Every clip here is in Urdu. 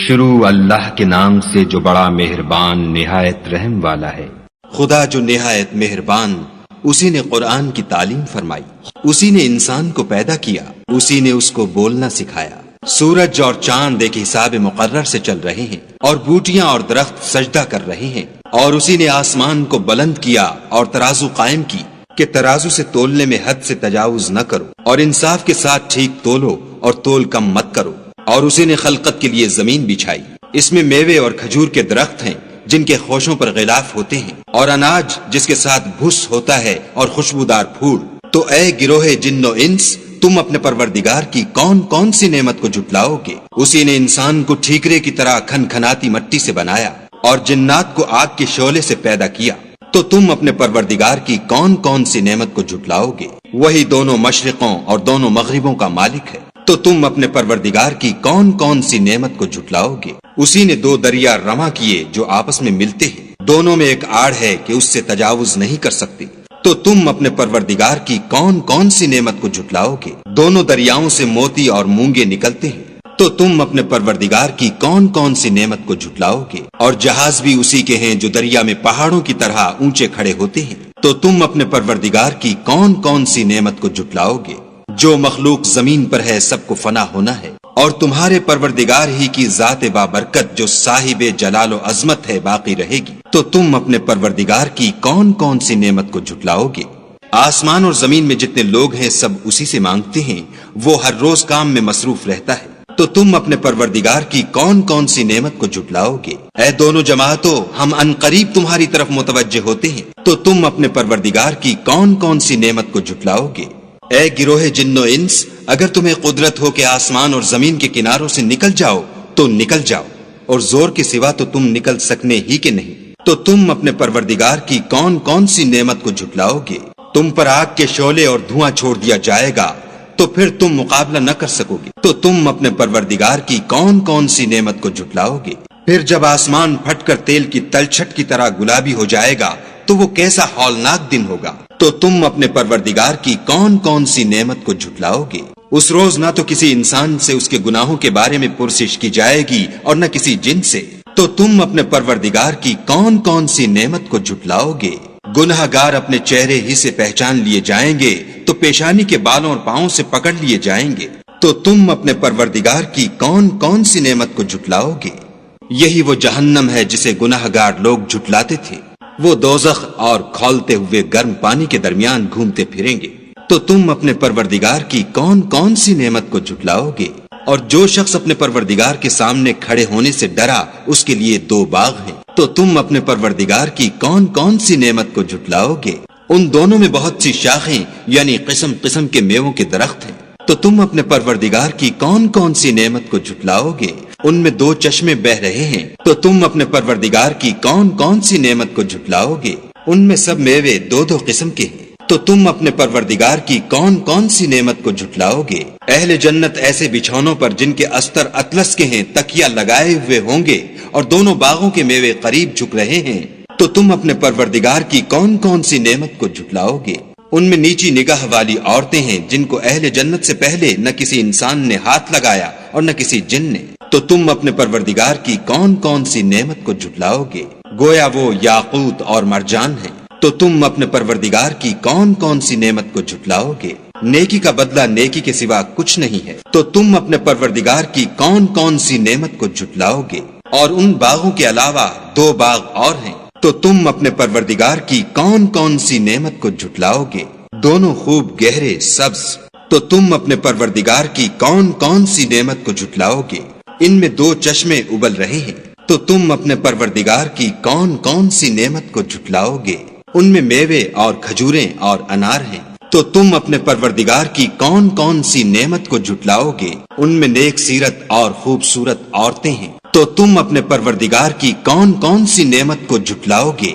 شروع اللہ کے نام سے جو بڑا مہربان نہایت رحم والا ہے۔ خدا جو نہایت مہربان، اسی نے قرآن کی تعلیم فرمائی، اسی نے انسان کو پیدا کیا، اسی نے اس کو بولنا سکھایا۔ سورج اور چاند ایک حساب مقرر سے چل رہے ہیں، اور بوٹیاں اور درخت سجدہ کر رہے ہیں، اور اسی نے آسمان کو بلند کیا اور ترازو قائم کی کہ ترازو سے تولنے میں حد سے تجاوز نہ کرو، اور انصاف کے ساتھ ٹھیک تولو اور تول کم مت کرو۔ اور اسی نے خلقت کے لیے زمین بچھائی، اس میں میوے اور کھجور کے درخت ہیں جن کے خوشوں پر غلاف ہوتے ہیں، اور اناج جس کے ساتھ بھس ہوتا ہے اور خوشبودار پھول۔ تو اے گروہ جن و انس، تم اپنے پروردگار کی کون کون سی نعمت کو جھٹلاؤ گے؟ اسی نے انسان کو ٹھیکرے کی طرح کھنکھناتی مٹی سے بنایا اور جنات کو آگ کے شعلے سے پیدا کیا۔ تو تم اپنے پروردگار کی کون کون سی نعمت کو جھٹلاؤ گے؟ وہی دونوں مشرقوں اور دونوں مغربوں کا مالک ہے۔ تو تم اپنے پروردگار کی کون کون سی نعمت کو جھٹلاؤ گے؟ اسی نے دو دریا رواں کیے جو آپس میں ملتے ہیں، دونوں میں ایک آڑ ہے کہ اس سے تجاوز نہیں کر سکتے۔ تو تم اپنے پروردگار کی کون کون سی نعمت کو جھٹلاؤ گے؟ دونوں دریاؤں سے موتی اور مونگے نکلتے ہیں۔ تو تم اپنے پروردگار کی کون کون سی نعمت کو جھٹلاؤ گے؟ اور جہاز بھی اسی کے ہیں جو دریا میں پہاڑوں کی طرح اونچے کھڑے ہوتے ہیں۔ تو تم اپنے پروردگار کی کون کون سی نعمت کو جھٹلاؤ گے؟ جو مخلوق زمین پر ہے سب کو فنا ہونا ہے، اور تمہارے پروردگار ہی کی ذات بابرکت جو صاحب جلال و عظمت ہے باقی رہے گی۔ تو تم اپنے پروردگار کی کون کون سی نعمت کو جھٹلاؤ گے؟ آسمان اور زمین میں جتنے لوگ ہیں سب اسی سے مانگتے ہیں، وہ ہر روز کام میں مصروف رہتا ہے۔ تو تم اپنے پروردگار کی کون کون سی نعمت کو جھٹلاؤ گے؟ اے دونوں جماعتوں، ہم عنقریب تمہاری طرف متوجہ ہوتے ہیں۔ تو تم اپنے پروردگار کی کون کون سی نعمت کو جھٹلاؤ گے؟ اے گروہ جن و انس، اگر تمہیں قدرت ہو کہ آسمان اور زمین کے کناروں سے نکل جاؤ تو نکل جاؤ، اور زور کے سوا تو تم نکل سکنے ہی کے نہیں۔ تو تم اپنے پروردگار کی کون کون سی نعمت کو جھٹلاؤ گے؟ تم پر آگ کے شعلے اور دھواں چھوڑ دیا جائے گا تو پھر تم مقابلہ نہ کر سکو گے۔ تو تم اپنے پروردگار کی کون کون سی نعمت کو جھٹلاؤ گے؟ پھر جب آسمان پھٹ کر تیل کی تلچھٹ کی طرح گلابی ہو جائے گا تو وہ کیسا ہولناک دن ہوگا۔ تو تم اپنے پروردگار کی کون کون سی نعمت کو جھٹلاؤ گے؟ اس روز نہ تو کسی انسان سے اس کے گناہوں کے بارے میں پرسش کی جائے گی اور نہ کسی جن سے۔ تو تم اپنے پروردگار کی کون کون سی نعمت کو جھٹلاؤ گے؟ گناہ گار اپنے چہرے ہی سے پہچان لیے جائیں گے تو پیشانی کے بالوں اور پاؤں سے پکڑ لیے جائیں گے۔ تو تم اپنے پروردگار کی کون کون سی نعمت کو جھٹلاؤ گے؟ یہی وہ جہنم ہے جسے گناہ گار لوگ جھٹلاتے تھے، وہ دوزخ اور کھولتے ہوئے گرم پانی کے درمیان گھومتے پھریں گے۔ تو تم اپنے پروردگار کی کون کون سی نعمت کو جھٹلاؤ گے؟ اور جو شخص اپنے پروردگار کے سامنے کھڑے ہونے سے ڈرا اس کے لیے دو باغ ہیں۔ تو تم اپنے پروردگار کی کون کون سی نعمت کو جھٹلاؤ گے؟ ان دونوں میں بہت سی شاخیں یعنی قسم قسم کے میووں کے درخت ہیں۔ تو تم اپنے پروردگار کی کون کون سی نعمت کو جھٹلاؤ گے؟ ان میں دو چشمے بہ رہے ہیں۔ تو تم اپنے پروردگار کی کون کون سی نعمت کو جھٹلاؤ گے؟ ان میں سب میوے دو دو قسم کے ہیں۔ تو تم اپنے پروردگار کی کون کون سی نعمت کو جھٹلاؤ گے؟ اہل جنت ایسے بچھونوں پر جن کے استر اطلس کے ہیں تکیا لگائے ہوئے ہوں گے، اور دونوں باغوں کے میوے قریب جھک رہے ہیں۔ تو تم اپنے پروردگار کی کون کون سی نعمت کو جھٹلاؤ گے؟ ان میں نیچی نگاہ والی عورتیں ہیں جن کو اہل جنت سے پہلے نہ کسی انسان نے ہاتھ لگایا اور نہ کسی جن نے۔ تو تم اپنے پروردگار کی کون کون سی نعمت کو جھٹلاؤ گے؟ گویا وہ یاقوت اور مرجان ہیں۔ تو تم اپنے پروردگار کی کون کون سی نعمت کو جھٹلاؤ گے؟ نیکی کا بدلہ نیکی کے سوا کچھ نہیں ہے۔ تو تم اپنے پروردگار کی کون کون سی نعمت کو جھٹلاؤ گے؟ اور ان باغوں کے علاوہ دو باغ اور ہیں۔ تو تم اپنے پروردگار کی کون کون سی نعمت کو جھٹلاؤ گے؟ دونوں خوب گہرے سبز۔ تو تم اپنے پروردگار کی کون کون سی نعمت کو جھٹلاؤ گے؟ ان میں دو چشمے ابل رہے ہیں۔ تو تم اپنے پروردگار کی کون کون سی نعمت کو جھٹلاؤ گے؟ ان میں میوے اور کھجوریں اور انار ہیں۔ تو تم اپنے پروردگار کی کون کون سی نعمت کو جھٹلاؤ گے؟ ان میں نیک سیرت اور خوبصورت عورتیں ہیں۔ تو تم اپنے پروردگار کی کون کون سی نعمت کو جھٹلاؤ گے؟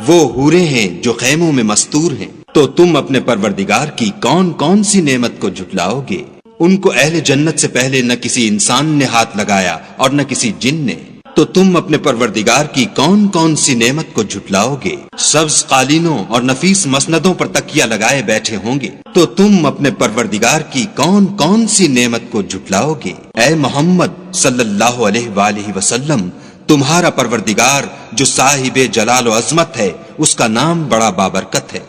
وہ حوریں ہیں جو خیموں میں مستور ہیں۔ تو تم اپنے پروردگار کی کون کون سی نعمت کو جھٹلاؤ گے؟ ان کو اہل جنت سے پہلے نہ کسی انسان نے ہاتھ لگایا اور نہ کسی جن نے۔ تو تم اپنے پروردگار کی کون کون سی نعمت کو جھٹلاؤ گے؟ سبز قالینوں اور نفیس مسندوں پر تکیا لگائے بیٹھے ہوں گے۔ تو تم اپنے پروردگار کی کون کون سی نعمت کو جھٹلاؤ گے؟ اے محمد، صلی اللہ علیہ وآلہ وسلم، تمہارا پروردگار جو صاحب جلال و عظمت ہے، اس کا نام بڑا بابرکت ہے۔